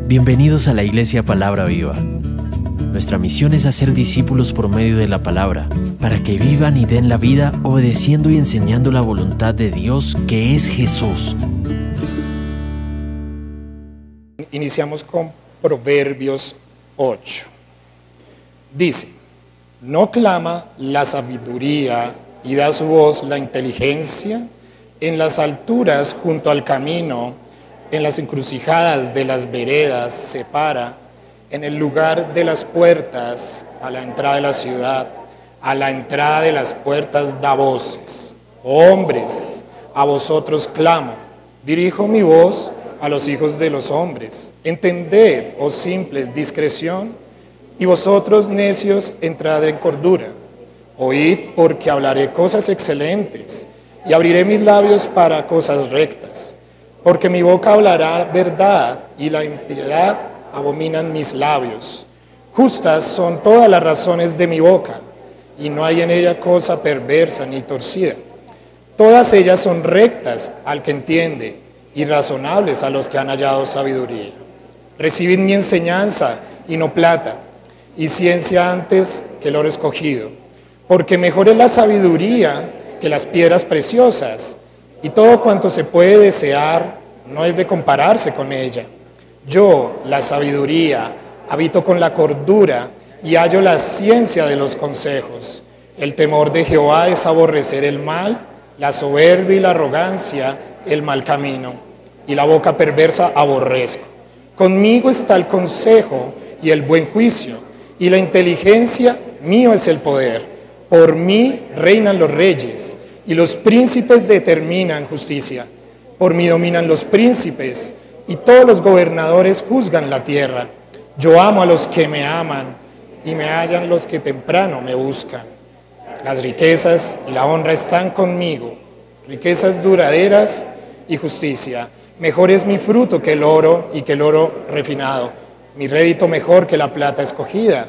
Bienvenidos a la Iglesia Palabra Viva. Nuestra misión es hacer discípulos por medio de la palabra, para que vivan y den la vida obedeciendo y enseñando la voluntad de Dios, que es Jesús. Iniciamos con Proverbios 8. Dice: ¿no clama la sabiduría y da su voz la inteligencia? En las alturas junto al camino, en las encrucijadas de las veredas se para, en el lugar de las puertas, a la entrada de la ciudad, a la entrada de las puertas da voces. Hombres, a vosotros clamo, dirijo mi voz a los hijos de los hombres. Entended, oh simples, discreción, y vosotros necios, entrad en cordura. Oíd, porque hablaré cosas excelentes, y abriré mis labios para cosas rectas. Porque mi boca hablará verdad, y la impiedad abominan mis labios. Justas son todas las razones de mi boca, y no hay en ella cosa perversa ni torcida. Todas ellas son rectas al que entiende, y razonables a los que han hallado sabiduría. Recibid mi enseñanza, y no plata, y ciencia antes que el oro escogido. Porque mejor es la sabiduría que las piedras preciosas, y todo cuanto se puede desear no es de compararse con ella. Yo, la sabiduría, habito con la cordura y hallo la ciencia de los consejos. El temor de Jehová es aborrecer el mal, la soberbia y la arrogancia, el mal camino, y la boca perversa aborrezco. Conmigo está el consejo y el buen juicio, y la inteligencia mío es el poder. Por mí reinan los reyes, y los príncipes determinan justicia. Por mí dominan los príncipes, y todos los gobernadores juzgan la tierra. Yo amo a los que me aman, y me hallan los que temprano me buscan. Las riquezas y la honra están conmigo, riquezas duraderas y justicia. Mejor es mi fruto que el oro, y que el oro refinado. Mi rédito mejor que la plata escogida.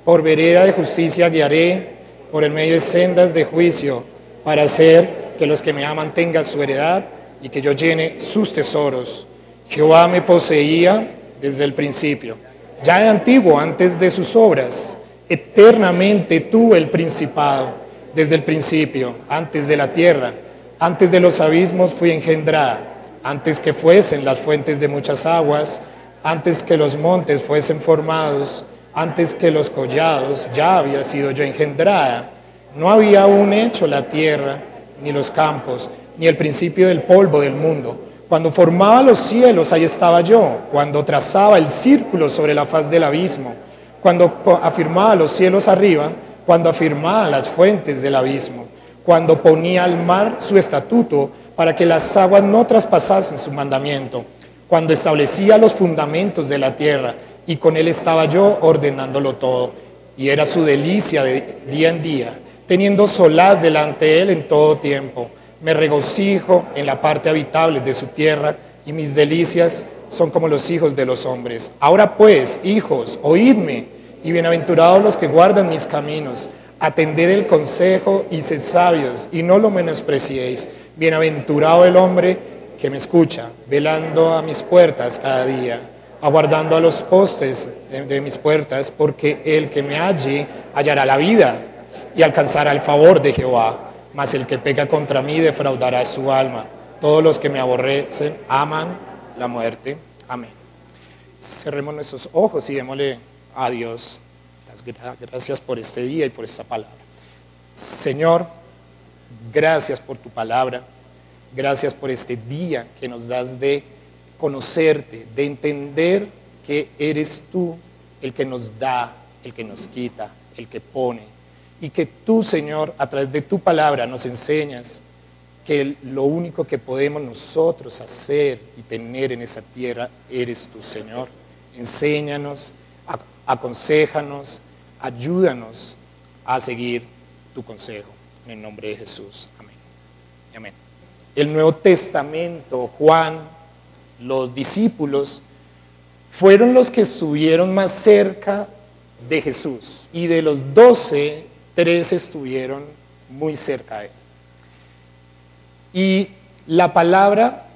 Por vereda de justicia guiaré, por el medio de sendas de juicio, para hacer que los que me aman tengan su heredad y que yo llene sus tesoros. Jehová me poseía desde el principio, ya de antiguo, antes de sus obras. Eternamente tuve el principado, desde el principio, antes de la tierra. Antes de los abismos fui engendrada, antes que fuesen las fuentes de muchas aguas, antes que los montes fuesen formados, antes que los collados, ya había sido yo engendrada. No había aún hecho la tierra, ni los campos, ni el principio del polvo del mundo. Cuando formaba los cielos, ahí estaba yo. Cuando trazaba el círculo sobre la faz del abismo. Cuando afirmaba los cielos arriba. Cuando afirmaba las fuentes del abismo. Cuando ponía al mar su estatuto para que las aguas no traspasasen su mandamiento. Cuando establecía los fundamentos de la tierra. Y con él estaba yo ordenándolo todo. Y era su delicia de día en día, teniendo solaz delante de él en todo tiempo. Me regocijo en la parte habitable de su tierra, y mis delicias son como los hijos de los hombres. Ahora pues, hijos, oídme, y bienaventurados los que guardan mis caminos. Atended el consejo y sed sabios, y no lo menospreciéis. Bienaventurado el hombre que me escucha, velando a mis puertas cada día, aguardando a los postes de mis puertas, porque el que me halle hallará la vida y alcanzará el favor de Jehová. Mas el que peca contra mí defraudará su alma. Todos los que me aborrecen aman la muerte. Amén. Cerremos nuestros ojos y démosle a Dios las gracias por este día y por esta palabra. Señor, gracias por tu palabra. Gracias por este día que nos das de conocerte, de entender que eres tú el que nos da, el que nos quita, el que pone. Y que tú, Señor, a través de tu palabra nos enseñas que lo único que podemos nosotros hacer y tener en esa tierra eres tú, Señor. Enséñanos, aconséjanos, ayúdanos a seguir tu consejo. En el nombre de Jesús. Amén. Amén. El Nuevo Testamento, Juan, los discípulos, fueron los que estuvieron más cerca de Jesús. Y de los 12, 13 estuvieron muy cerca de él. Y la palabra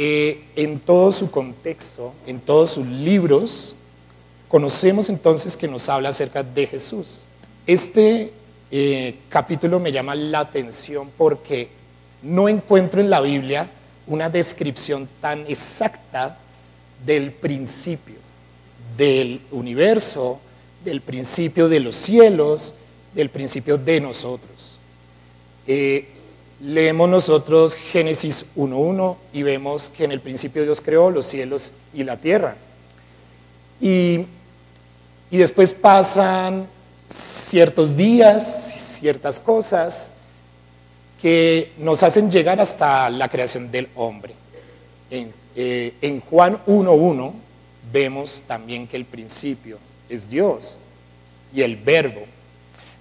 en todo su contexto, en todos sus libros, conocemos entonces que nos habla acerca de Jesús. Este capítulo me llama la atención porque no encuentro en la Biblia una descripción tan exacta del principio del universo, del principio de los cielos, del principio de nosotros. Leemos nosotros Génesis 1:1 y vemos que en el principio Dios creó los cielos y la tierra. Y después pasan ciertos días, ciertas cosas que nos hacen llegar hasta la creación del hombre. En Juan 1:1 vemos también que el principio es Dios y el verbo.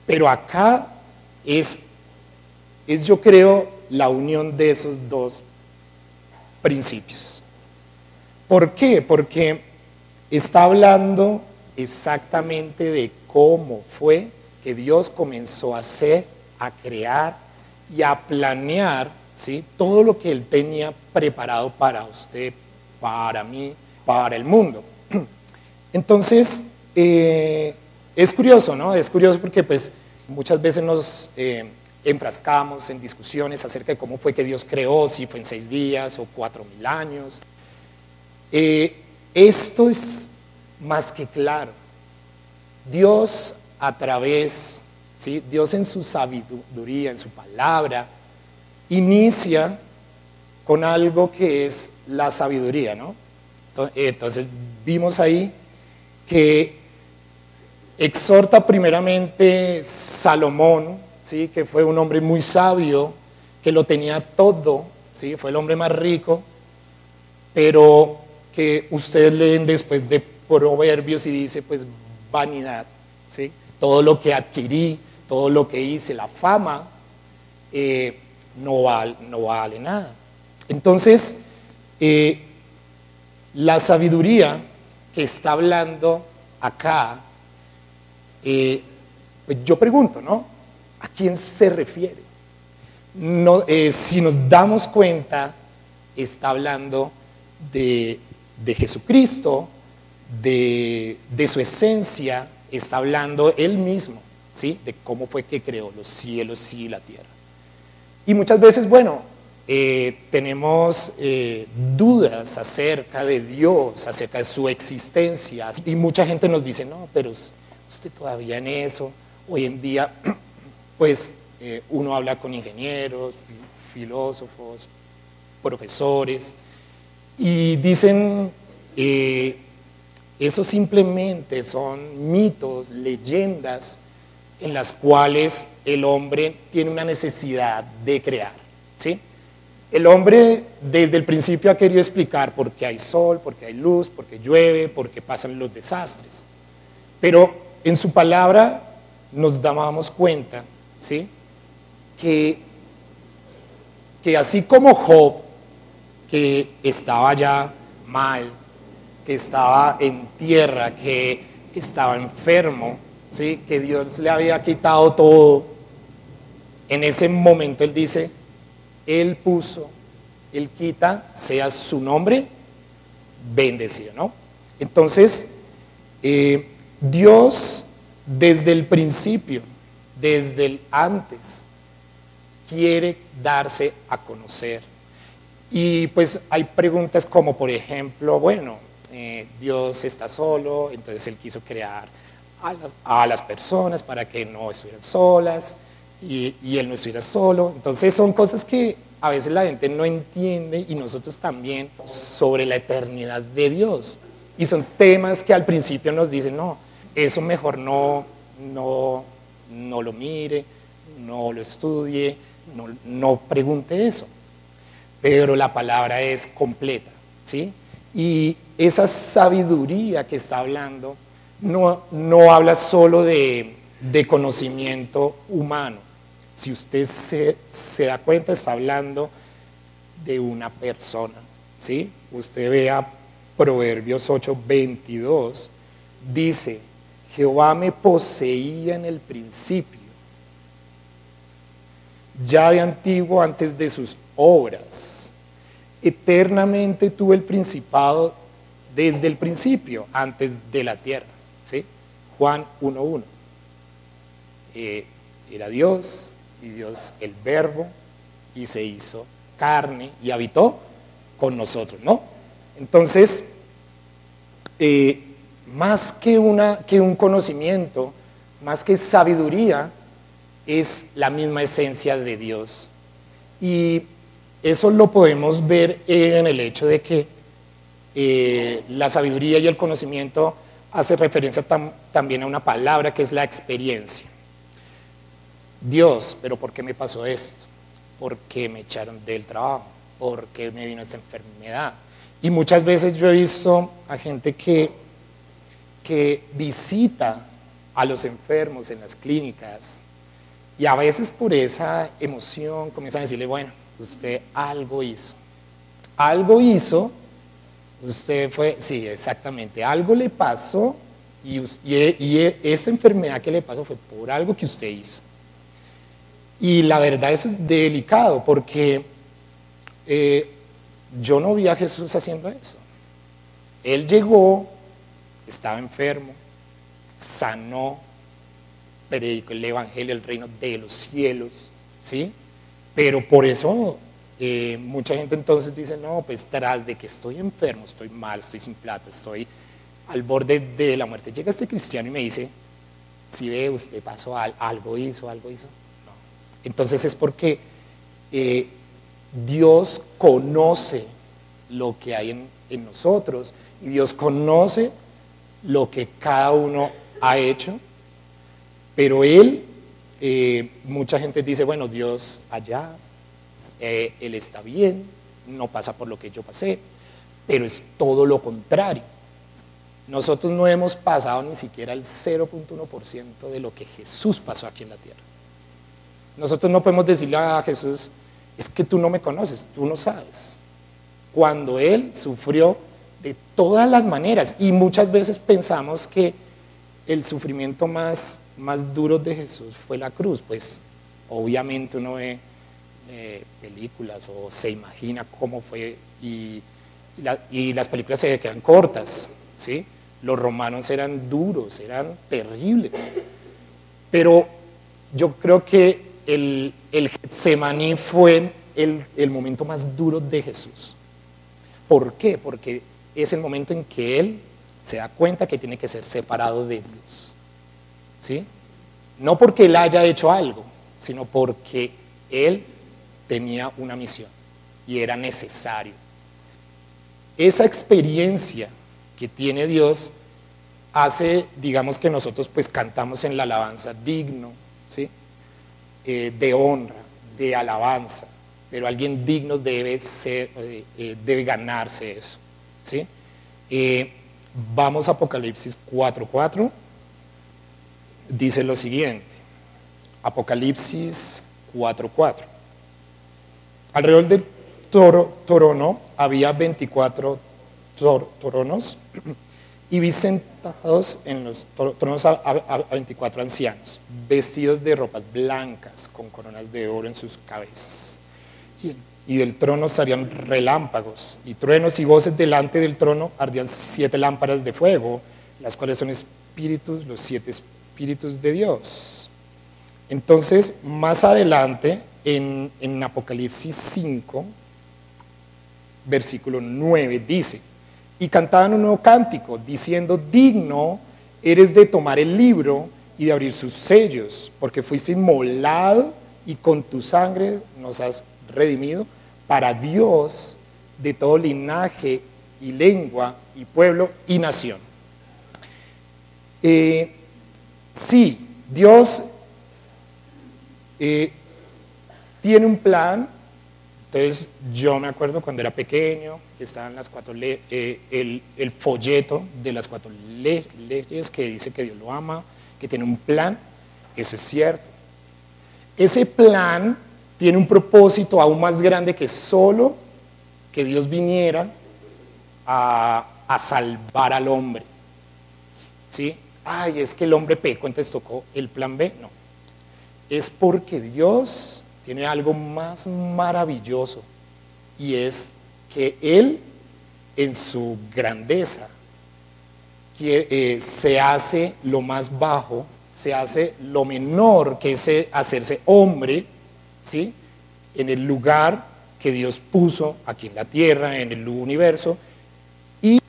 Pero acá es yo creo la unión de esos dos principios. ¿Por qué? Porque está hablando exactamente de cómo fue que Dios comenzó a hacer, a crear y a planear, ¿sí?, todo lo que Él tenía preparado para usted, para mí, para el mundo. Entonces, es curioso, ¿no? Es curioso porque pues muchas veces nos enfrascamos en discusiones acerca de cómo fue que Dios creó, si fue en 6 días o 4.000 años. Esto es más que claro. Dios a través, ¿sí?, Dios en su sabiduría, en su palabra, inicia con algo que es la sabiduría, ¿no? Entonces vimos ahí que exhorta primeramente Salomón, ¿sí?, que fue un hombre muy sabio, que lo tenía todo, ¿sí?, fue el hombre más rico, pero que ustedes leen después de Proverbios y dice, pues, vanidad, ¿sí? Todo lo que adquirí, todo lo que hice, la fama, no vale nada. Entonces, la sabiduría que está hablando acá, pues yo pregunto, ¿no? ¿A quién se refiere? No, si nos damos cuenta, está hablando de Jesucristo, de su esencia, está hablando Él mismo, ¿sí?, de cómo fue que creó los cielos y la tierra. Y muchas veces, bueno, tenemos dudas acerca de Dios, acerca de su existencia, y mucha gente nos dice, no, pero usted todavía en eso, hoy en día, pues uno habla con ingenieros, filósofos, profesores, y dicen, eso simplemente son mitos, leyendas, en las cuales el hombre tiene una necesidad de crear, ¿sí? El hombre desde el principio ha querido explicar por qué hay sol, por qué hay luz, por qué llueve, por qué pasan los desastres. Pero en su palabra nos dábamos cuenta, ¿sí?, que así como Job, que estaba ya mal, que estaba en tierra, que estaba enfermo, ¿sí?, que Dios le había quitado todo, en ese momento Él dice, Él quita, sea su nombre bendecido, ¿no? Entonces, Dios desde el principio, desde el antes, quiere darse a conocer. Y pues hay preguntas como, por ejemplo, bueno, Dios está solo, entonces Él quiso crear a las personas para que no estuvieran solas y Él no estuviera solo. Entonces son cosas que a veces la gente no entiende y nosotros también, sobre la eternidad de Dios. Y son temas que al principio nos dicen, no, eso mejor no lo mire, no lo estudie, no pregunte eso. Pero la palabra es completa, ¿sí? Y esa sabiduría que está hablando no habla solo de conocimiento humano. Si usted se da cuenta, está hablando de una persona, ¿sí? Usted vea Proverbios 8:22, dice, Jehová me poseía en el principio, ya de antiguo antes de sus obras. eternamente tuvo el principado desde el principio, antes de la tierra. ¿Sí? Juan 1:1. Era Dios, y Dios el Verbo, y se hizo carne y habitó con nosotros, ¿no? Entonces, más que un conocimiento, más que sabiduría, es la misma esencia de Dios. Y eso lo podemos ver en el hecho de que la sabiduría y el conocimiento hace referencia también a una palabra que es la experiencia. Dios, pero ¿por qué me pasó esto? ¿Por qué me echaron del trabajo? ¿Por qué me vino esta enfermedad? Y muchas veces yo he visto a gente que visita a los enfermos en las clínicas, y a veces por esa emoción comienzan a decirle, bueno, usted algo hizo. Algo hizo, usted fue, sí, exactamente, algo le pasó, y esa enfermedad que le pasó fue por algo que usted hizo. Y la verdad eso es delicado, porque yo no vi a Jesús haciendo eso. Él llegó, estaba enfermo, sanó, predicó el evangelio, el reino de los cielos, ¿sí? Pero por eso mucha gente entonces dice, no, pues tras de que estoy enfermo, estoy mal, estoy sin plata, estoy al borde de la muerte, llega este cristiano y me dice, si ve, usted pasó algo hizo. No. Entonces es porque Dios conoce lo que hay en nosotros, y Dios conoce lo que cada uno ha hecho, pero Él, mucha gente dice, bueno, Dios allá, Él está bien, no pasa por lo que yo pasé, pero es todo lo contrario. Nosotros no hemos pasado ni siquiera el 0.1% de lo que Jesús pasó aquí en la tierra. Nosotros no podemos decirle a Jesús, es que tú no me conoces, tú no sabes. Cuando Él sufrió de todas las maneras, y muchas veces pensamos que el sufrimiento más duro de Jesús fue la cruz, pues obviamente uno ve películas o se imagina cómo fue, y las películas se quedan cortas, ¿sí? Los romanos eran duros, eran terribles, pero yo creo que el Getsemaní fue el momento más duro de Jesús. ¿Por qué? Porque es el momento en que Él se da cuenta que tiene que ser separado de Dios, ¿sí? No porque Él haya hecho algo, sino porque Él tenía una misión y era necesario. Esa experiencia que tiene Dios hace, digamos, que nosotros pues cantamos en la alabanza digno, ¿sí? De honra, de alabanza, pero alguien digno debe ganarse eso, ¿sí? Vamos a Apocalipsis 4:4, dice lo siguiente, Apocalipsis 4:4. Alrededor del trono había 24 tronos, y vi sentados en los tronos a 24 ancianos, vestidos de ropas blancas, con coronas de oro en sus cabezas. Y del trono salían relámpagos y truenos y voces. Delante del trono ardían 7 lámparas de fuego, las cuales son espíritus, los 7 espíritus de Dios. Entonces, más adelante, en Apocalipsis 5, versículo 9, dice, y cantaban un nuevo cántico, diciendo, digno eres de tomar el libro y de abrir sus sellos, porque fuiste inmolado y con tu sangre nos has redimido para Dios de todo linaje y lengua y pueblo y nación. Sí, Dios tiene un plan. Entonces yo me acuerdo cuando era pequeño, estaban las 4 el folleto de las 4 leyes que dice que Dios lo ama, que tiene un plan. Eso es cierto. Ese plan tiene un propósito aún más grande que solo que Dios viniera a salvar al hombre, ¿sí? Ay, es que el hombre pecó, entonces tocó el plan B. No, es porque Dios tiene algo más maravilloso, y es que Él en su grandeza se hace lo más bajo, se hace lo menor, que es hacerse hombre, ¿sí? En el lugar que Dios puso aquí en la tierra, en el universo, y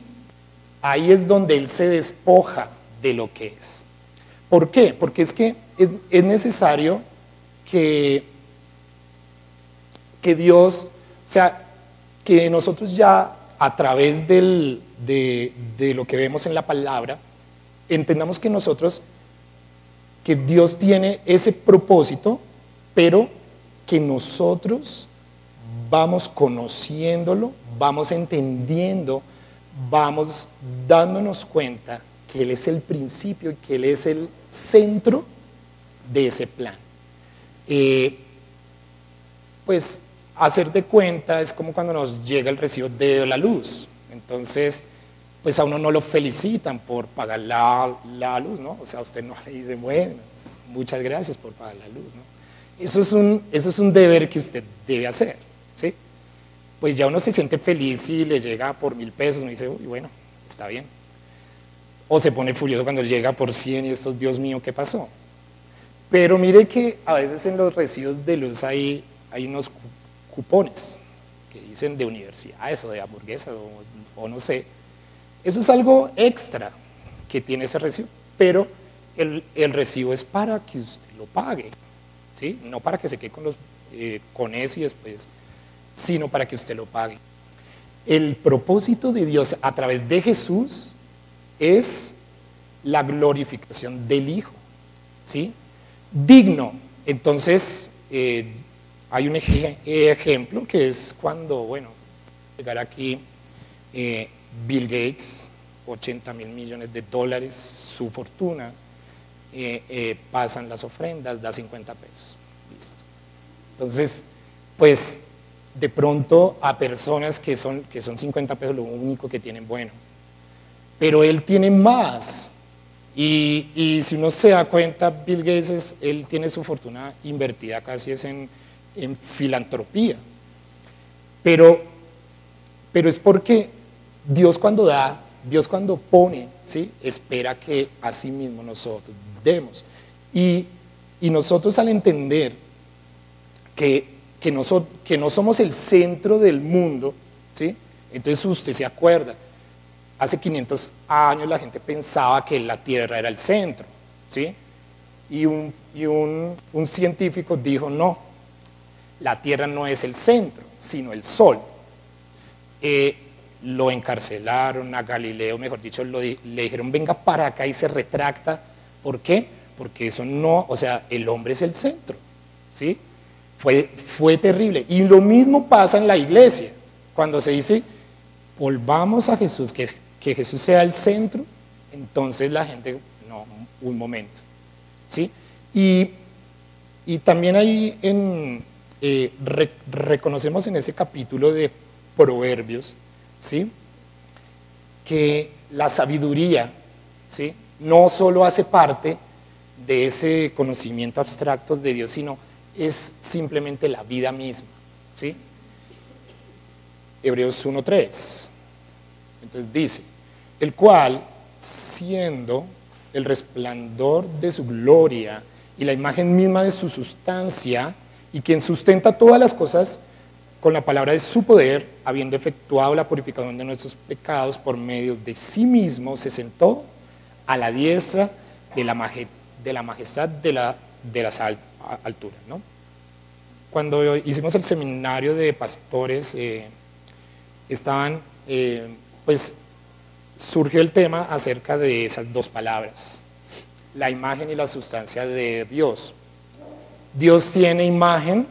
ahí es donde Él se despoja de lo que es. ¿Por qué? Porque es que es necesario que Dios, o sea, que nosotros ya a través de lo que vemos en la palabra, entendamos que que Dios tiene ese propósito, pero que nosotros vamos conociéndolo, vamos entendiendo, vamos dándonos cuenta que Él es el principio y que Él es el centro de ese plan. Pues hacer de cuenta es como cuando nos llega el recibo de la luz. Entonces, pues a uno no lo felicitan por pagar la luz, ¿no? O sea, a usted no le dice, bueno, muchas gracias por pagar la luz, ¿no? Eso es un deber que usted debe hacer, ¿sí? Pues ya uno se siente feliz si le llega por 1.000 pesos, uno dice, uy, bueno, está bien. O se pone furioso cuando llega por 100 y esto, Dios mío, ¿qué pasó? Pero mire que a veces en los recibos de luz hay unos cupones que dicen de universidades o de hamburguesas o no sé. Eso es algo extra que tiene ese recibo, pero el recibo es para que usted lo pague, ¿sí? No para que se quede con eso y después, sino para que usted lo pague. El propósito de Dios a través de Jesús es la glorificación del Hijo, ¿sí? Digno. Entonces, hay un ejemplo que es cuando, bueno, llegar aquí Bill Gates, $80.000 millones, su fortuna, pasan las ofrendas, da 50 pesos, listo. Entonces, pues, de pronto a personas que son 50 pesos lo único que tienen, bueno, pero él tiene más, y si uno se da cuenta, Bill Gates, él tiene su fortuna invertida casi es en filantropía, pero es porque Dios cuando da, Dios cuando pone, ¿sí? Espera que así mismo nosotros demos, y nosotros al entender que no somos el centro del mundo, ¿sí? Entonces usted se acuerda, hace 500 años la gente pensaba que la Tierra era el centro, ¿sí? Y un científico dijo, no, la Tierra no es el centro, sino el Sol. Lo encarcelaron a Galileo, mejor dicho, le dijeron, venga para acá y se retracta. ¿Por qué? Porque eso no, o sea, el hombre es el centro, ¿sí? Fue terrible. Y lo mismo pasa en la iglesia, cuando se dice, volvamos a Jesús, que Jesús sea el centro, entonces la gente, no, un momento, ¿sí? Y también ahí reconocemos en ese capítulo de Proverbios, ¿sí? Que la sabiduría, ¿sí? No solo hace parte de ese conocimiento abstracto de Dios, sino es simplemente la vida misma, ¿sí? Hebreos 1:3. Entonces dice, el cual, siendo el resplandor de su gloria y la imagen misma de su sustancia, y quien sustenta todas las cosas con la palabra de su poder, habiendo efectuado la purificación de nuestros pecados por medio de sí mismo, se sentó a la diestra de la majestad de las alturas, ¿no? Cuando hicimos el seminario de pastores, pues surgió el tema acerca de esas dos palabras, la imagen y la sustancia de Dios. Dios tiene imagen,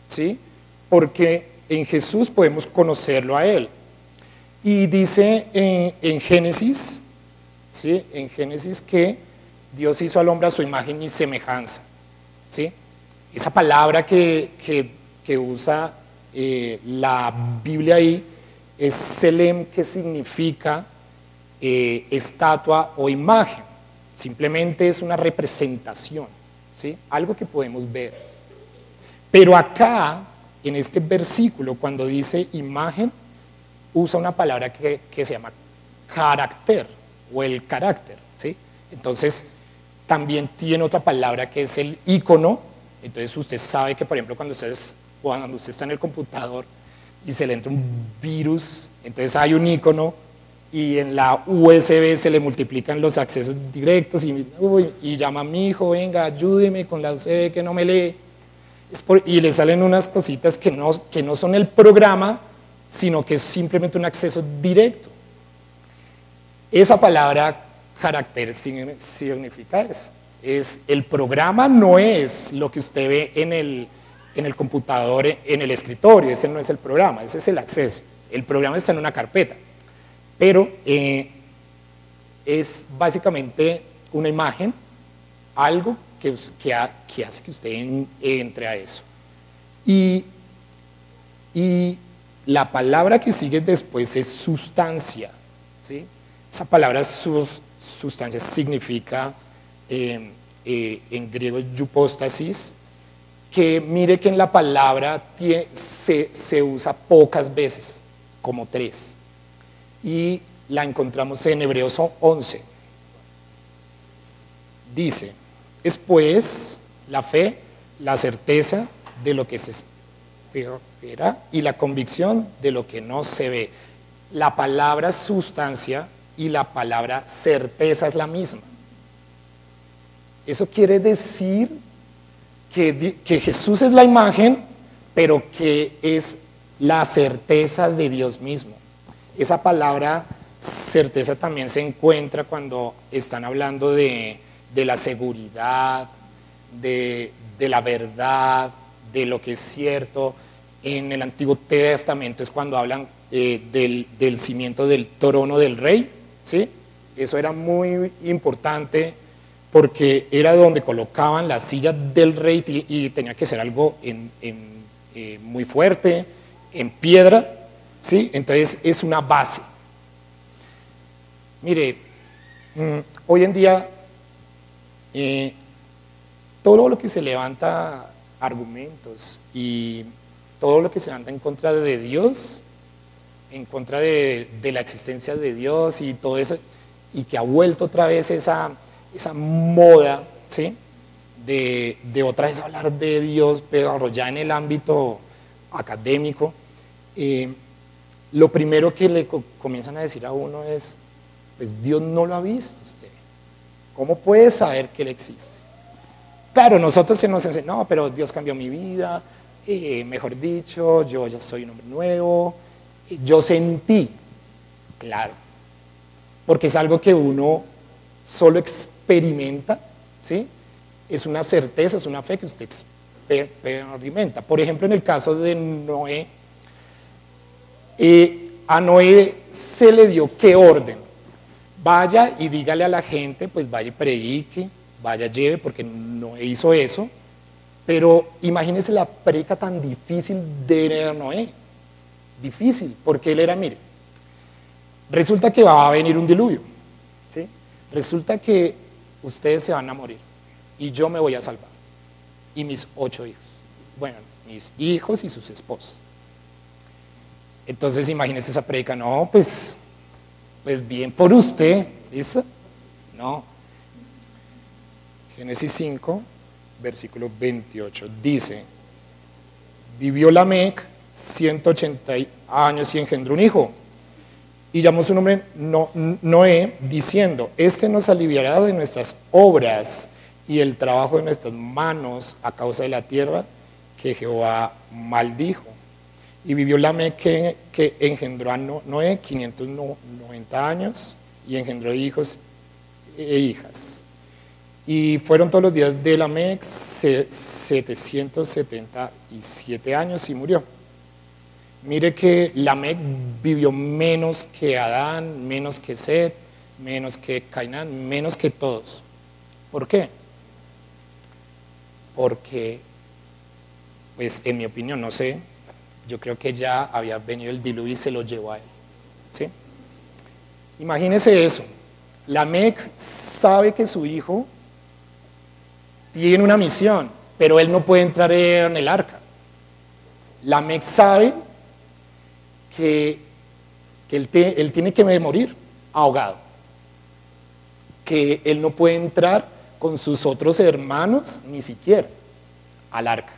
¿sí? Porque en Jesús podemos conocerlo a Él. Y dice en Génesis, ¿sí? En Génesis que Dios hizo al hombre a su imagen y semejanza, ¿sí? Esa palabra que usa la Biblia ahí es Selem, que significa estatua o imagen. Simplemente es una representación, ¿sí? Algo que podemos ver. Pero acá, en este versículo, cuando dice imagen, usa una palabra que se llama carácter o el carácter, ¿sí? Entonces, también tiene otra palabra que es el icono. Entonces, usted sabe que, por ejemplo, cuando usted está en el computador y se le entra un virus, entonces hay un icono y en la USB se le multiplican los accesos directos y llama a mi hijo, venga, ayúdeme con la USB que no me lee. Y le salen unas cositas que no son el programa, sino que es simplemente un acceso directo. Esa palabra carácter significa eso. El programa no es lo que usted ve en el computador, en el escritorio, ese no es el programa, ese es el acceso. El programa está en una carpeta, pero es básicamente una imagen, algo que hace que usted entre a eso. Y la palabra que sigue después es sustancia, ¿sí? Esa palabra sustancia significa en griego hypostasis, que mire que en la palabra se usa pocas veces, como 3, y la encontramos en Hebreos 11. Dice, es pues la fe, la certeza de lo que se espera y la convicción de lo que no se ve. La palabra sustancia y la palabra certeza es la misma. Eso quiere decir que Jesús es la imagen, pero que es la certeza de Dios mismo. Esa palabra certeza también se encuentra cuando están hablando de la seguridad, de la verdad, de lo que es cierto. En el Antiguo Testamento es cuando hablan del cimiento del trono del rey, ¿sí? Eso era muy importante porque era donde colocaban la silla del rey y tenía que ser algo muy fuerte, en piedra, ¿sí? Entonces es una base. Mire, hoy en día todo lo que se levanta argumentos y todo lo que se levanta en contra de Dios, en contra de la existencia de Dios y todo eso, y que ha vuelto otra vez esa moda, ¿sí? de otra vez hablar de Dios, pero ya en el ámbito académico, lo primero que le comienzan a decir a uno es, pues Dios no lo ha visto usted. ¿Cómo puede saber que Él existe? Claro, nosotros se nos enseña, no, pero Dios cambió mi vida, mejor dicho, yo ya soy un hombre nuevo, yo sentí, claro, porque es algo que uno solo experimenta, ¿sí? Es una certeza, es una fe que usted experimenta. Por ejemplo, en el caso de Noé, a Noé se le dio ¿qué orden? Vaya y dígale a la gente, pues vaya y predique, vaya lleve, porque Noé hizo eso, pero imagínense la predica tan difícil de Noé, difícil, porque él era, mire, resulta que va a venir un diluvio, ¿sí? Resulta que ustedes se van a morir y yo me voy a salvar, y mis 8 hijos, bueno, mis hijos y sus esposas. Entonces imagínense esa predica, no, pues bien por usted, ¿listo? No. Génesis 5, versículo 28, dice, vivió Lamec 180 años y engendró un hijo, y llamó su nombre Noé, diciendo, este nos aliviará de nuestras obras y el trabajo de nuestras manos a causa de la tierra que Jehová maldijo. Y vivió Lamec que engendró a Noé 590 años y engendró hijos e hijas. Y fueron todos los días de Lamec 777 años y murió. Mire que Lamec vivió menos que Adán, menos que Set, menos que Cainán, menos que todos. ¿Por qué? Porque, pues en mi opinión, no sé, yo creo que ya había venido el diluvio y se lo llevó a él, ¿sí? Imagínese eso. Lamec sabe que su hijo tiene una misión, pero él no puede entrar en el arca. Lamec sabe que que él tiene que morir ahogado, que él no puede entrar con sus otros hermanos ni siquiera al arca,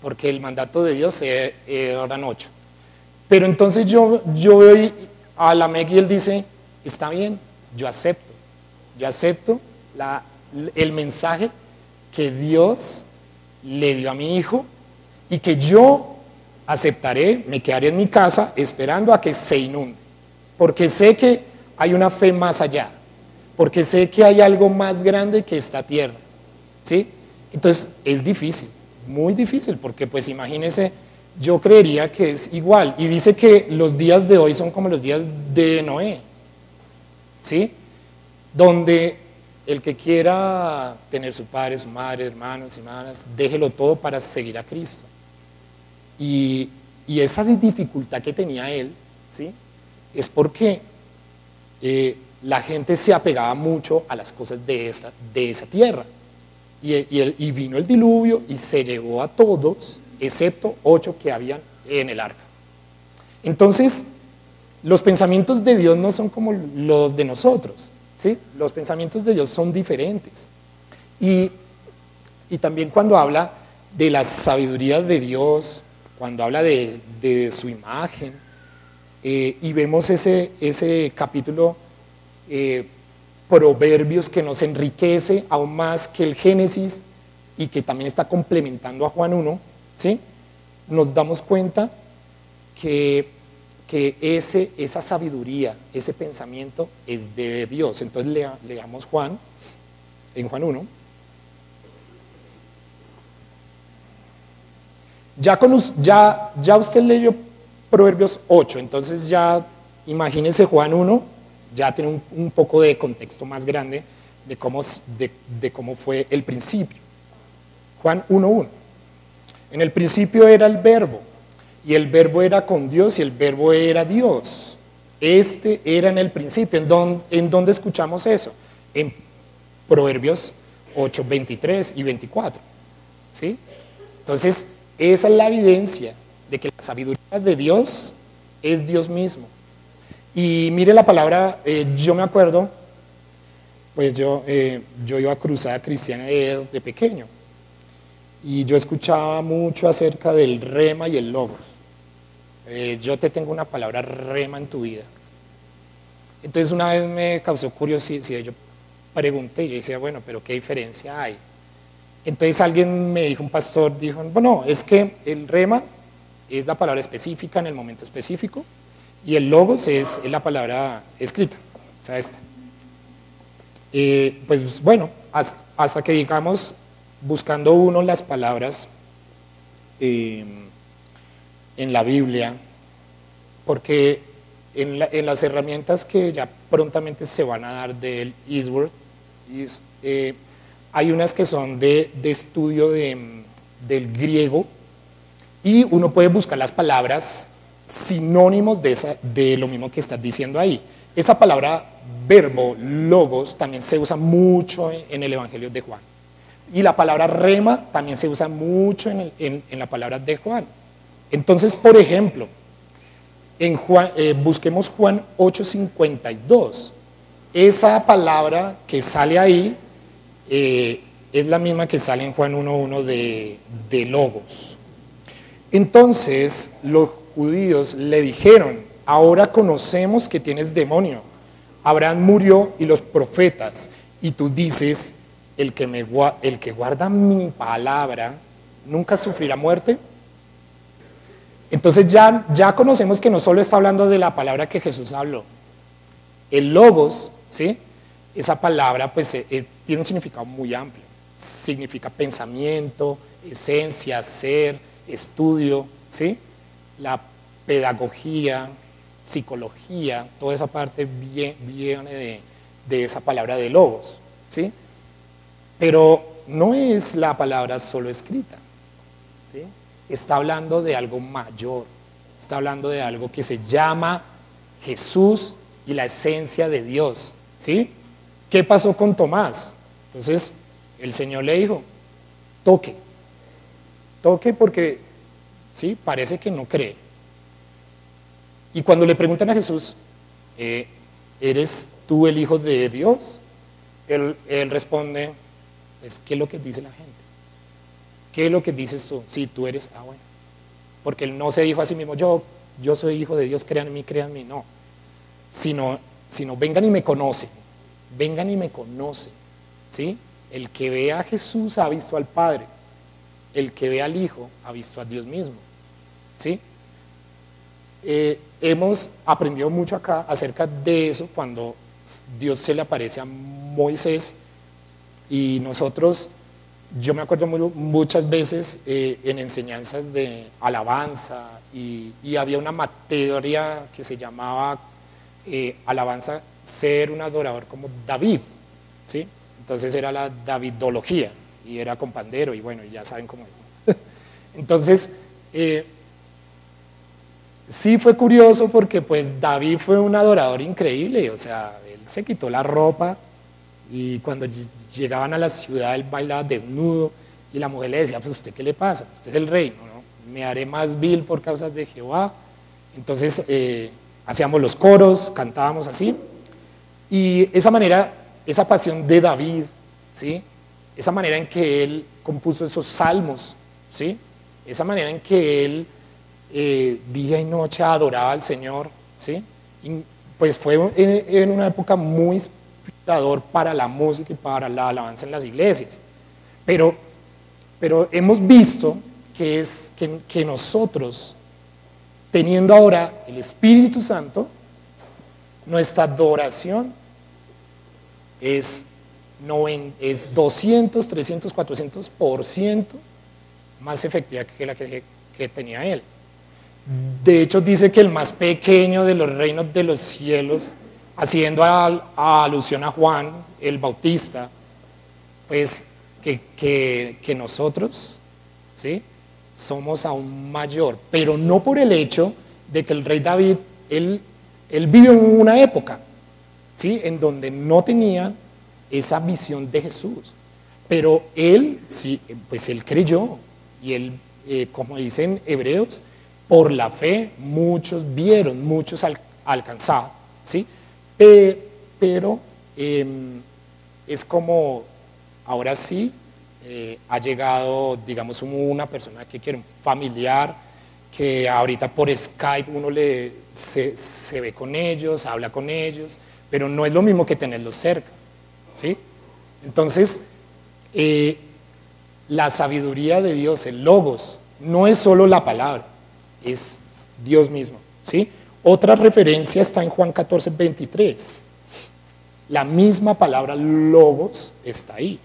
porque el mandato de Dios eran 8. Pero entonces yo veo a Lamec y él dice, está bien, yo acepto el mensaje que Dios le dio a mi hijo y que yo aceptaré, me quedaré en mi casa esperando a que se inunde, porque sé que hay una fe más allá, porque sé que hay algo más grande que esta tierra, ¿sí? Entonces es difícil, muy difícil, porque pues imagínense, yo creería que es igual, y dice que los días de hoy son como los días de Noé, ¿sí? Donde el que quiera tener su padre, su madre, hermanos y hermanas, déjelo todo para seguir a Cristo. Y esa dificultad que tenía él, ¿sí? Es porque la gente se apegaba mucho a las cosas de esa tierra. Y vino el diluvio y se llevó a todos, excepto 8 que habían en el arca. Entonces, los pensamientos de Dios no son como los de nosotros, ¿sí? Los pensamientos de Dios son diferentes. Y también cuando habla de la sabiduría de Dios, cuando habla de su imagen, y vemos ese capítulo, Proverbios, que nos enriquece aún más que el Génesis y que también está complementando a Juan 1, ¿sí? Nos damos cuenta que esa sabiduría, ese pensamiento es de Dios. Entonces leamos Juan, en Juan 1. Ya usted leyó Proverbios 8, entonces ya imagínense Juan 1, ya tiene un poco de contexto más grande de cómo fue el principio. Juan 1:1. En el principio era el verbo, y el verbo era con Dios, y el verbo era Dios. Este era en el principio. ¿En dónde escuchamos eso? En Proverbios 8, 23 y 24. ¿Sí? Entonces, esa es la evidencia de que la sabiduría de Dios es Dios mismo. Y mire la palabra, yo me acuerdo, pues yo iba a Cruzada Cristiana desde pequeño. Y yo escuchaba mucho acerca del rema y el logos. Yo te tengo una palabra rema en tu vida. Entonces una vez me causó curiosidad, yo pregunté y yo decía, bueno, pero ¿qué diferencia hay? Entonces alguien me dijo, un pastor dijo, bueno, es que el rema es la palabra específica en el momento específico y el logos es la palabra escrita, o sea, esta. Pues bueno, hasta que digamos, buscando uno las palabras en la Biblia, porque en las herramientas que ya prontamente se van a dar del Eastword, hay unas que son de estudio del griego, y uno puede buscar las palabras sinónimos de lo mismo que estás diciendo ahí. Esa palabra verbo, logos, también se usa mucho en el Evangelio de Juan. Y la palabra rema también se usa mucho en la palabra de Juan. Entonces, por ejemplo, busquemos Juan 8:52. Esa palabra que sale ahí es la misma que sale en Juan 1:1 de logos. Entonces los judíos le dijeron, ahora conocemos que tienes demonio. Abraham murió y los profetas, y tú dices, el que guarda mi palabra nunca sufrirá muerte. Entonces ya conocemos que no solo está hablando de la palabra que Jesús habló. El logos, ¿sí? Esa palabra pues tiene un significado muy amplio. Significa pensamiento, esencia, ser, estudio, ¿sí? La pedagogía, psicología, toda esa parte viene de esa palabra de logos, ¿sí? Pero no es la palabra solo escrita, ¿sí? Está hablando de algo mayor, está hablando de algo que se llama Jesús y la esencia de Dios, ¿sí? ¿Qué pasó con Tomás? Entonces el Señor le dijo, toque porque, ¿sí? Parece que no cree. Y cuando le preguntan a Jesús, ¿eres tú el Hijo de Dios? Él responde, pues, ¿qué es lo que dice la gente? ¿Qué es lo que dices tú? Sí, tú eres, bueno. Porque él no se dijo a sí mismo, yo soy hijo de Dios, crean en mí, no. Sino vengan y me conocen, ¿sí? El que ve a Jesús ha visto al Padre, el que ve al Hijo ha visto a Dios mismo, ¿sí? Hemos aprendido mucho acá acerca de eso cuando Dios se le aparece a Moisés y nosotros, yo me acuerdo muchas veces en enseñanzas de alabanza y había una materia que se llamaba alabanza, ser un adorador como David, ¿sí? Entonces era la Davidología y era con pandero y bueno, ya saben cómo es, ¿no? Entonces, sí fue curioso porque pues David fue un adorador increíble, o sea, él se quitó la ropa y cuando llegaban a la ciudad él bailaba desnudo y la mujer le decía, pues ¿usted qué le pasa? Usted es el rey, ¿no? Me haré más vil por causas de Jehová. Entonces hacíamos los coros, cantábamos así y esa manera, esa pasión de David, ¿sí? Esa manera en que él compuso esos salmos, ¿sí? Esa manera en que él día y noche adoraba al Señor, ¿sí? Y pues fue en una época muy inspirador para la música y para la alabanza en las iglesias. Pero hemos visto que nosotros, teniendo ahora el Espíritu Santo, nuestra adoración es 200, 300, 400% más efectiva que la que tenía él. De hecho dice que el más pequeño de los reinos de los cielos, haciendo alusión a Juan el Bautista, pues que nosotros, ¿sí? Somos aún mayor, pero no por el hecho de que el rey David, él vivió en una época, ¿sí? En donde no tenía esa visión de Jesús, pero él, sí, pues él creyó, y él, como dicen Hebreos, por la fe muchos vieron, muchos alcanzaron, ¿sí? Pero es como, ahora sí, ha llegado, digamos, una persona que quiere, un familiar, que ahorita por Skype uno se ve con ellos, habla con ellos, pero no es lo mismo que tenerlos cerca, ¿sí? Entonces, la sabiduría de Dios, el logos, no es solo la palabra, es Dios mismo, ¿sí? Otra referencia está en Juan 14, 23. La misma palabra logos está ahí.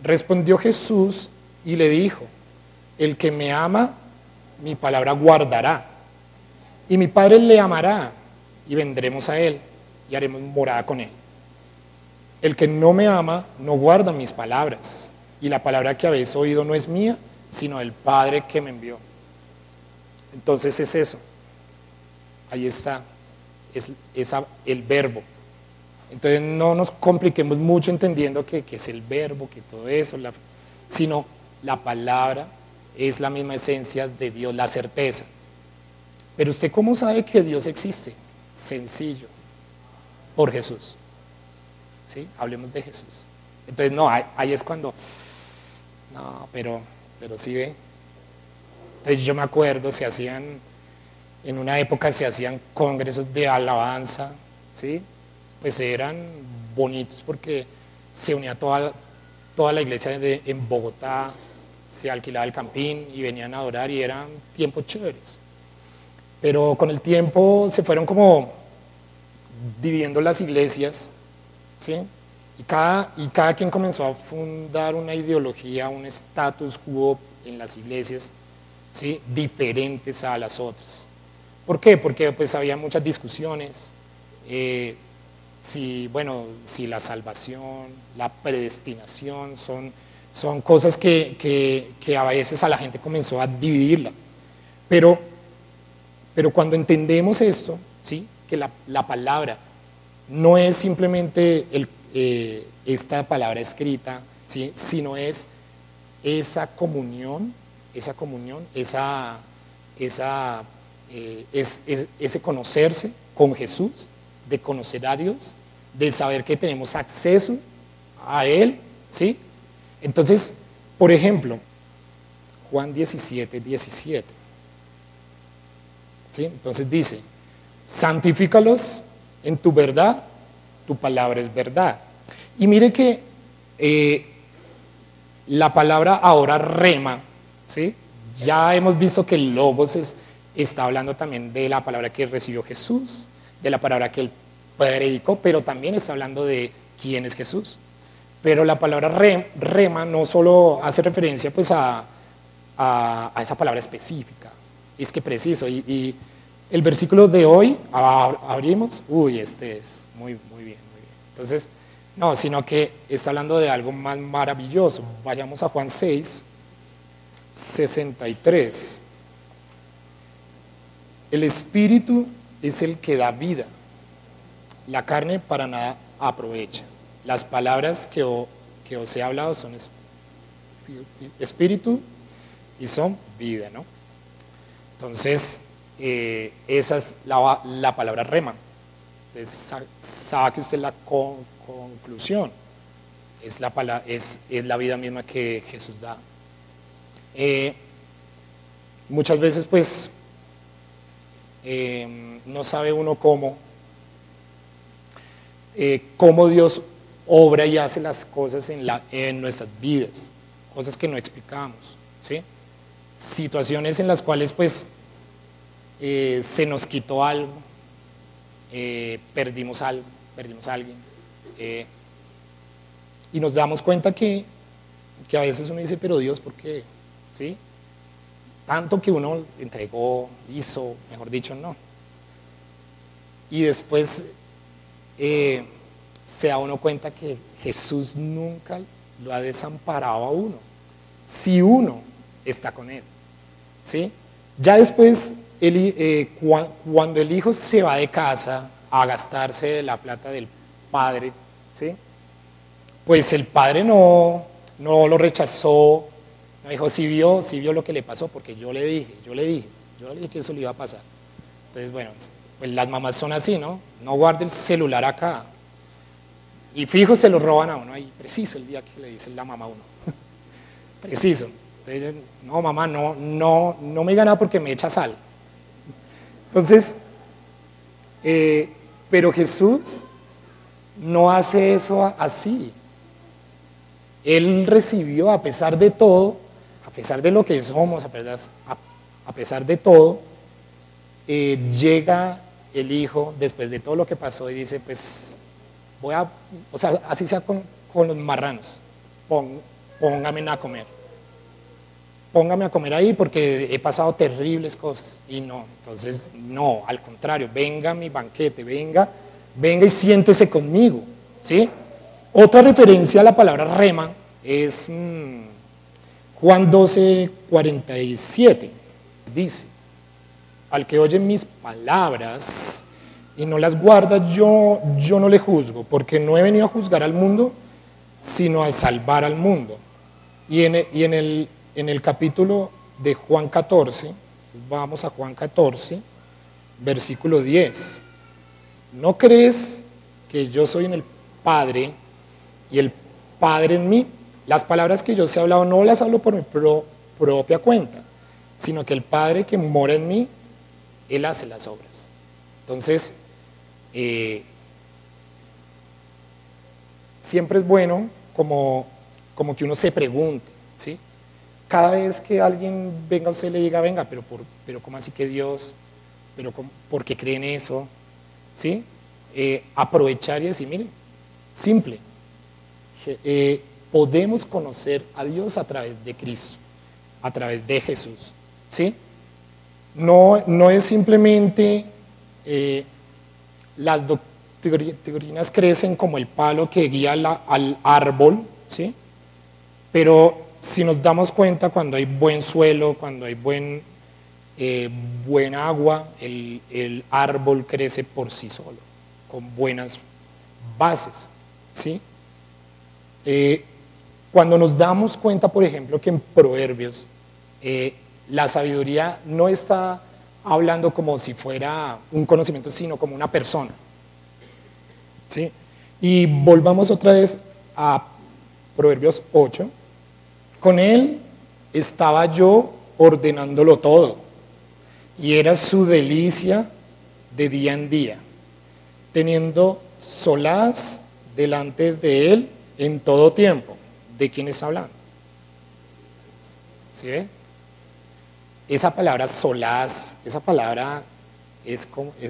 Respondió Jesús y le dijo, el que me ama, mi palabra guardará, y mi Padre le amará, y vendremos a él, y haremos morada con él. El que no me ama, no guarda mis palabras, y la palabra que habéis oído no es mía, sino del Padre que me envió. Entonces es eso, ahí está, es el verbo. Entonces no nos compliquemos mucho entendiendo que es el verbo, que todo eso, sino la palabra es la misma esencia de Dios, la certeza. Pero usted ¿cómo sabe que Dios existe? Sencillo, por Jesús. ¿Sí? Hablemos de Jesús. Entonces no, ahí es cuando, no, pero sí ve. Entonces yo me acuerdo, en una época se hacían congresos de alabanza, ¿sí? Pues eran bonitos porque se unía toda la iglesia en Bogotá, se alquilaba el campín y venían a adorar y eran tiempos chéveres. Pero con el tiempo se fueron como dividiendo las iglesias, ¿sí? Y cada quien comenzó a fundar una ideología, un status quo en las iglesias, ¿sí? Diferentes a las otras. ¿Por qué? Porque pues había muchas discusiones, si la salvación, la predestinación son cosas que a veces a la gente comenzó a dividirla. Pero cuando entendemos esto, ¿sí? Que la palabra no es simplemente esta palabra escrita, ¿sí? Sino es esa comunión, es ese conocerse con Jesús, de conocer a Dios, de saber que tenemos acceso a Él, ¿sí? Entonces, por ejemplo, Juan 17:17, ¿sí? Entonces dice, santifícalos en tu verdad, tu palabra es verdad. Y mire que la palabra ahora rema, ¿sí? Ya hemos visto que el logos está hablando también de la palabra que recibió Jesús, de la palabra que él predicó, pero también está hablando de quién es Jesús. Pero la palabra rema no solo hace referencia pues a esa palabra específica, es que preciso. Y el versículo de hoy, abrimos, este es muy bien, muy bien. Entonces, no, sino que está hablando de algo más maravilloso. Vayamos a Juan 6:63. El Espíritu es el que da vida. La carne para nada aprovecha. Las palabras que os he hablado son espíritu y son vida, ¿no? Entonces, esa es la palabra rema. Entonces, saque usted la conclusión. Es la vida misma que Jesús da. Muchas veces, pues, no sabe uno cómo Dios obra y hace las cosas en nuestras vidas, cosas que no explicamos, ¿sí? Situaciones en las cuales pues se nos quitó algo, perdimos a alguien, y nos damos cuenta que a veces uno dice, pero Dios, ¿por qué? ¿Sí? Tanto que uno entregó, hizo, mejor dicho, no. Y después se da uno cuenta que Jesús nunca lo ha desamparado a uno, si uno está con Él, ¿sí? Ya después, cuando el hijo se va de casa a gastarse la plata del padre, ¿sí? Pues el padre no lo rechazó, no dijo, sí vio lo que le pasó, porque yo le dije que eso le iba a pasar. Entonces, bueno, pues las mamás son así, ¿no? No guarde el celular acá. Y fijo, se lo roban a uno ahí, preciso el día que le dice la mamá a uno. Preciso. Entonces, no, mamá, no me diga nada porque me echa sal. Entonces, pero Jesús no hace eso así. Él recibió, a pesar de todo, a pesar de lo que somos, a pesar de todo, llega el hijo después de todo lo que pasó y dice, pues así sea con los marranos, póngame a comer. Póngame a comer ahí porque he pasado terribles cosas. Y no, entonces no, al contrario, venga a mi banquete, venga y siéntese conmigo, ¿sí? Otra referencia a la palabra rema es Juan 12:47. Dice, al que oye mis palabras y no las guarda, yo no le juzgo, porque no he venido a juzgar al mundo, sino a salvar al mundo. Y en el capítulo de Juan 14, vamos a Juan 14, versículo 10. ¿No crees que yo soy en el Padre y el Padre en mí? Las palabras que yo os he hablado no las hablo por mi propia cuenta, sino que el Padre que mora en mí, Él hace las obras. Entonces, siempre es bueno como que uno se pregunte, ¿sí? Cada vez que alguien venga a usted y le diga, venga, pero ¿cómo así que Dios? ¿Por qué creen eso? ¿Sí? Aprovechar y decir, mire, simple, podemos conocer a Dios a través de Cristo, a través de Jesús, ¿sí? No es simplemente las doctrinas crecen como el palo que guía al árbol, ¿sí? Pero si nos damos cuenta, cuando hay buen suelo, cuando hay buen agua, el árbol crece por sí solo, con buenas bases, ¿sí? Cuando nos damos cuenta, por ejemplo, que en Proverbios la sabiduría no está hablando como si fuera un conocimiento, sino como una persona. ¿Sí? Y volvamos otra vez a Proverbios 8. Con él estaba yo ordenándolo todo, y era su delicia de día en día, teniendo solaz delante de él en todo tiempo. ¿De quién está hablando? ¿Sí ve? Esa palabra solaz, esa palabra es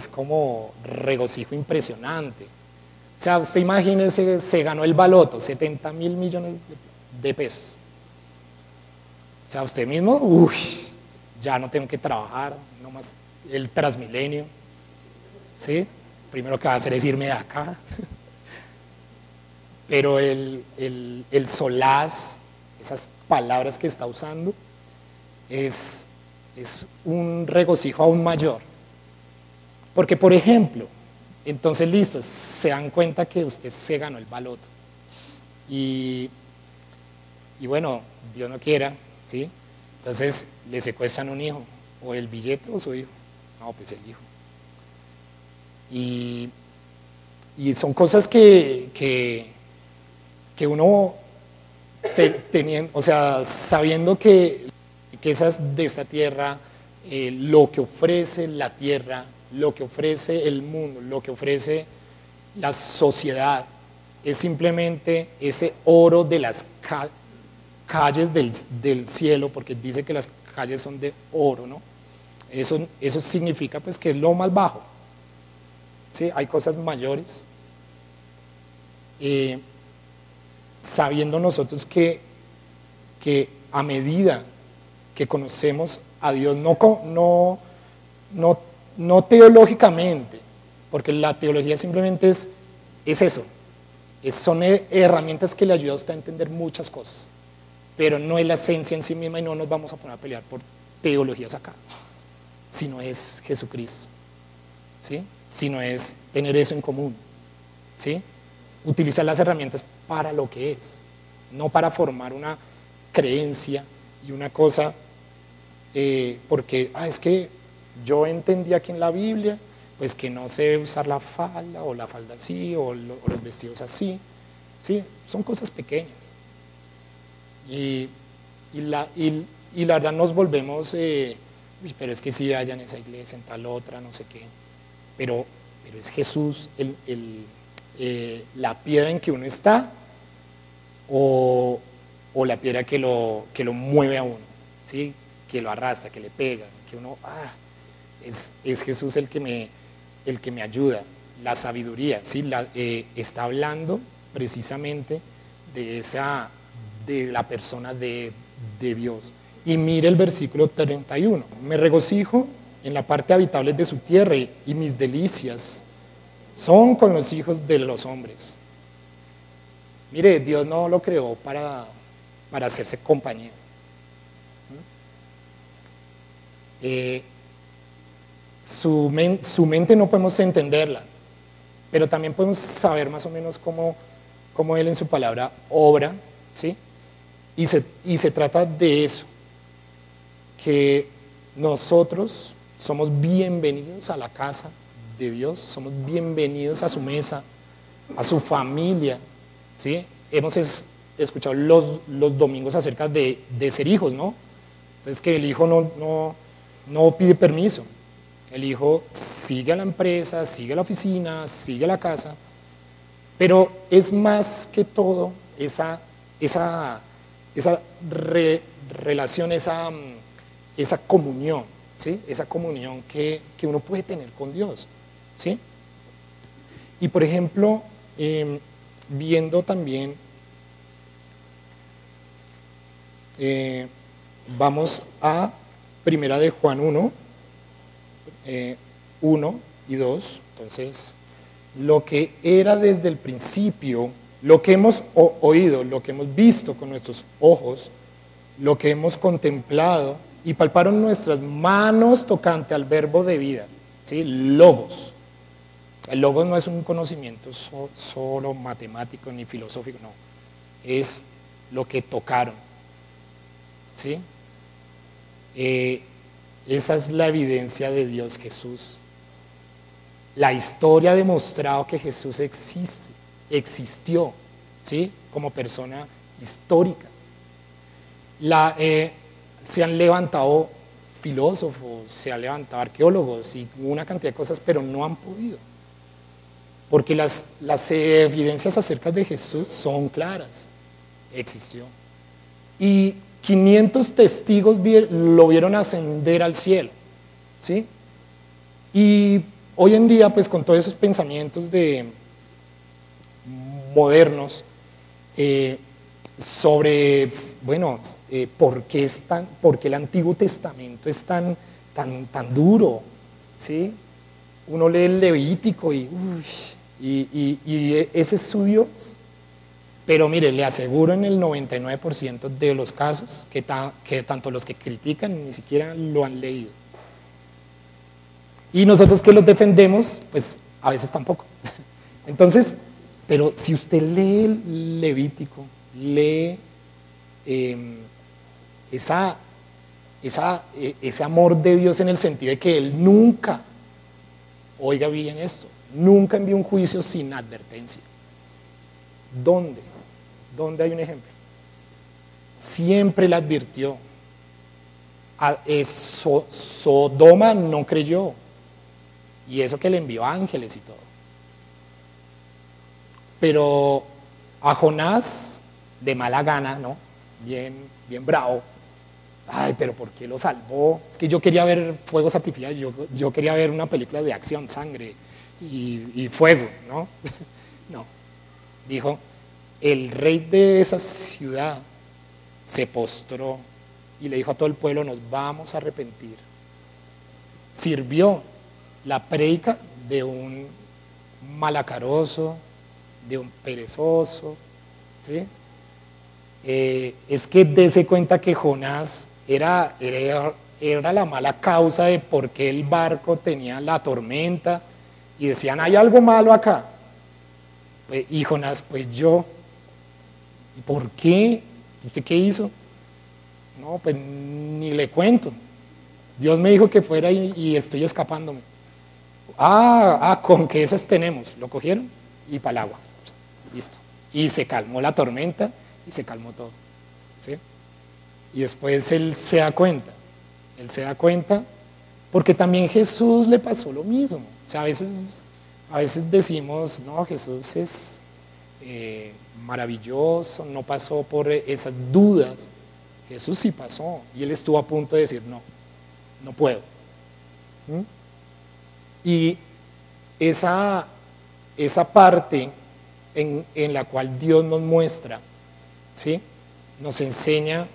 como regocijo impresionante. O sea, usted imagínese, se ganó el baloto, 70.000 millones de pesos. O sea, usted mismo, uy, ya no tengo que trabajar, no más el Transmilenio. ¿Sí? Primero que va a hacer es irme de acá. Pero el solaz, esas palabras que está usando, es un regocijo aún mayor. Porque, por ejemplo, entonces listo, se dan cuenta que usted se ganó el baloto. Y bueno, Dios no quiera, ¿sí? Entonces le secuestran un hijo, o el billete o su hijo. No, pues el hijo. Y son cosas que uno teniendo, o sea, sabiendo que esas de esta tierra, lo que ofrece la tierra, lo que ofrece el mundo, lo que ofrece la sociedad, es simplemente ese oro de las calles del cielo, porque dice que las calles son de oro, ¿no? Eso significa pues que es lo más bajo. ¿Sí? Hay cosas mayores. Sabiendo nosotros que a medida que conocemos a Dios, no teológicamente, porque la teología simplemente es eso, son herramientas que le ayudan a usted a entender muchas cosas, pero no es la esencia en sí misma, y no nos vamos a poner a pelear por teologías acá, sino es Jesucristo, ¿sí? Sino es tener eso en común, ¿sí? Utilizar las herramientas para lo que es, no para formar una creencia y una cosa, porque es que yo entendí aquí en la Biblia, pues que no se debe usar la falda, o la falda así, o los vestidos así, ¿sí? Son cosas pequeñas. Y la verdad nos volvemos, pero es que sí haya en esa iglesia, en tal otra, no sé qué, pero es Jesús la piedra en que uno está, o la piedra que lo mueve a uno, ¿sí? Que lo arrastra, que le pega, que uno, es Jesús el que me ayuda, la sabiduría, ¿sí? Está hablando precisamente de la persona de Dios. Y mire el versículo 31, me regocijo en la parte habitable de su tierra, y mis delicias son con los hijos de los hombres. Mire, Dios no lo creó para hacerse compañía. Su mente no podemos entenderla, pero también podemos saber más o menos cómo Él en su palabra obra, ¿sí? Y se trata de eso, que nosotros somos bienvenidos a la casa de Dios, somos bienvenidos a su mesa, a su familia, ¿sí? Hemos escuchado los domingos acerca de ser hijos, ¿no? Entonces, que el hijo no pide permiso, el hijo sigue a la empresa, sigue a la oficina, sigue a la casa, pero es más que todo esa relación, esa comunión, ¿sí? Esa comunión que uno puede tener con Dios, ¿sí? Y por ejemplo, viendo también, vamos a Primera de Juan 1, 1 y 2, entonces, lo que era desde el principio, lo que hemos oído, lo que hemos visto con nuestros ojos, lo que hemos contemplado y palparon nuestras manos tocante al verbo de vida, ¿sí? Logos. El logos no es un conocimiento solo matemático ni filosófico, no. Es lo que tocaron, ¿sí? Esa es la evidencia de Dios Jesús. La historia ha demostrado que Jesús existió, ¿sí? Como persona histórica. Se han levantado filósofos, se han levantado arqueólogos y una cantidad de cosas, pero no han podido. Porque las evidencias acerca de Jesús son claras. Existió. Y 500 testigos lo vieron ascender al cielo, ¿sí? Y hoy en día, pues con todos esos pensamientos modernos sobre, bueno, por qué el Antiguo Testamento es tan duro, ¿sí? Uno lee el Levítico y ese es su Dios. Pero mire, le aseguro en el 99% de los casos que tanto los que critican ni siquiera lo han leído. Y nosotros que los defendemos, pues a veces tampoco. Entonces, pero si usted lee el Levítico, lee ese amor de Dios en el sentido de que Él nunca, oiga bien esto, nunca envió un juicio sin advertencia. ¿Dónde? ¿Dónde hay un ejemplo? Siempre le advirtió. Sodoma no creyó. Y eso que le envió ángeles y todo. Pero a Jonás, de mala gana, ¿no? Bien bravo. Ay, pero ¿por qué lo salvó? Es que yo quería ver fuegos artificiales, yo quería ver una película de acción, sangre y fuego, ¿no? No. Dijo, el rey de esa ciudad se postró y le dijo a todo el pueblo, nos vamos a arrepentir. Sirvió la prédica de un malacaroso, de un perezoso, ¿sí? Es que dése cuenta que Jonás era la mala causa de por qué el barco tenía la tormenta y decían, hay algo malo acá. Y Jonás, pues yo. ¿Y por qué? ¿Usted qué hizo? No, pues ni le cuento. Dios me dijo que fuera y estoy escapándome. Con que esas tenemos. Lo cogieron y para el agua. Listo. Y se calmó la tormenta y se calmó todo. ¿Sí? Y después él se da cuenta. Él se da cuenta porque también Jesús le pasó lo mismo. O sea, a veces decimos, no, Jesús es maravilloso, no pasó por esas dudas. Jesús sí pasó y él estuvo a punto de decir, no puedo. Y esa parte en la cual Dios nos muestra, ¿sí? Nos enseña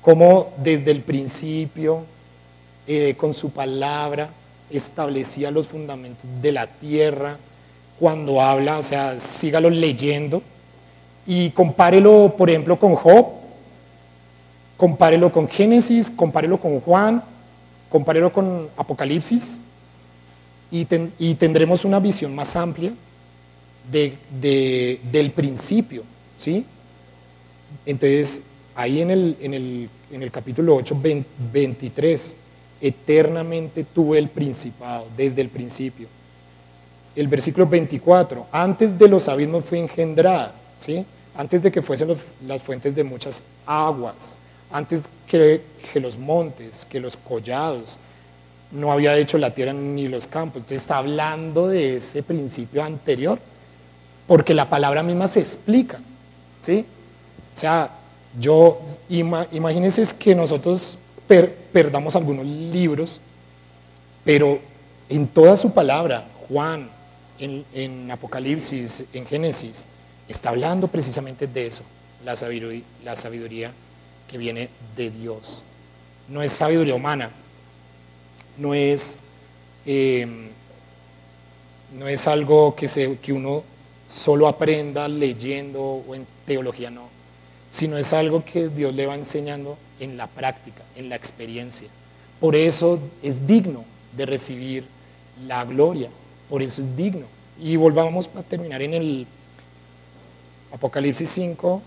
cómo desde el principio, con su palabra, establecía los fundamentos de la tierra. Cuando habla, o sea, sígalo leyendo y compárelo, por ejemplo, con Job, compárelo con Génesis, compárelo con Juan, compárelo con Apocalipsis y tendremos una visión más amplia del principio, ¿sí? Entonces, ahí en el capítulo 8, 23, eternamente tuve el principado, desde el principio. El versículo 24, antes de los abismos fue engendrada, ¿sí? Antes de que fuesen las fuentes de muchas aguas, antes que los montes, que los collados, no había hecho la tierra ni los campos. Entonces está hablando de ese principio anterior, porque la palabra misma se explica, ¿sí? O sea, imagínense que nosotros perdamos algunos libros, pero en toda su palabra, Juan, en Apocalipsis, en Génesis, está hablando precisamente de eso, la sabiduría que viene de Dios. No es sabiduría humana, no es algo que uno solo aprenda leyendo o en teología, no, sino es algo que Dios le va enseñando en la práctica, en la experiencia. Por eso es digno de recibir la gloria, por eso es digno. Y volvamos a terminar en el Apocalipsis 5,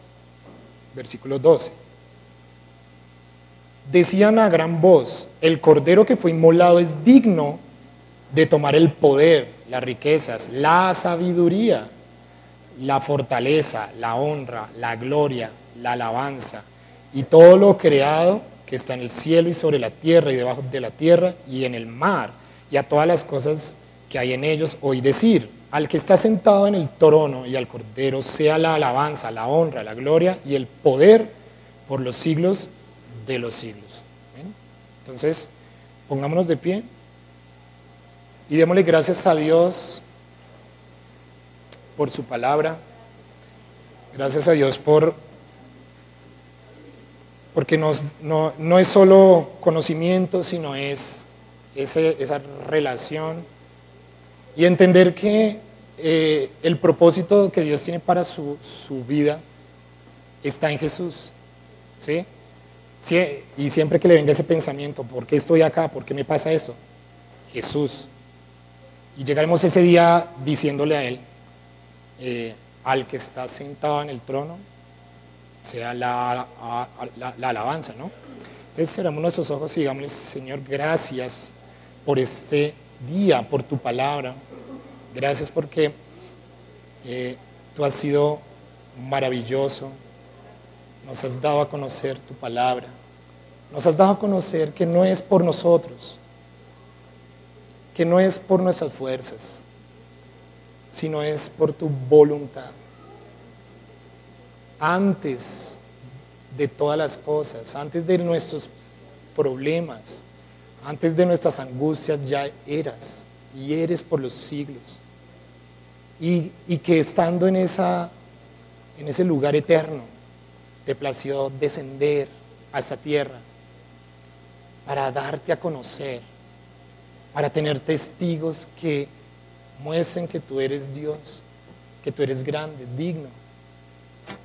versículo 12. decían a gran voz, el Cordero que fue inmolado es digno de tomar el poder, las riquezas, la sabiduría, la fortaleza, la honra, la gloria, la alabanza y todo lo creado que está en el cielo y sobre la tierra y debajo de la tierra y en el mar y a todas las cosas que hay en ellos, oí decir, al que está sentado en el trono y al Cordero sea la alabanza, la honra, la gloria y el poder por los siglos de los siglos. ¿Ven? Entonces, pongámonos de pie y démosle gracias a Dios por su palabra. Gracias a Dios porque no es solo conocimiento, sino es esa relación y entender que el propósito que Dios tiene para su vida está en Jesús. ¿Sí? Sí, y siempre que le venga ese pensamiento, ¿por qué estoy acá? ¿Por qué me pasa esto? Jesús. Y llegaremos ese día diciéndole a Él, al que está sentado en el trono, sea la alabanza, ¿no? Entonces cerramos nuestros ojos y digámosle, Señor, gracias por este día, por tu palabra. Gracias porque tú has sido maravilloso. Nos has dado a conocer tu palabra. Nos has dado a conocer que no es por nosotros, que no es por nuestras fuerzas, sino es por tu voluntad. Antes de todas las cosas, antes de nuestros problemas, antes de nuestras angustias, ya eras y eres por los siglos. Y que estando en ese lugar eterno, te plació descender a esta tierra para darte a conocer, para tener testigos que muestren que tú eres Dios, que tú eres grande, digno,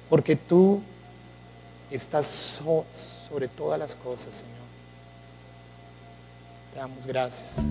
porque tú estás sobre todas las cosas, Señor. Te damos gracias.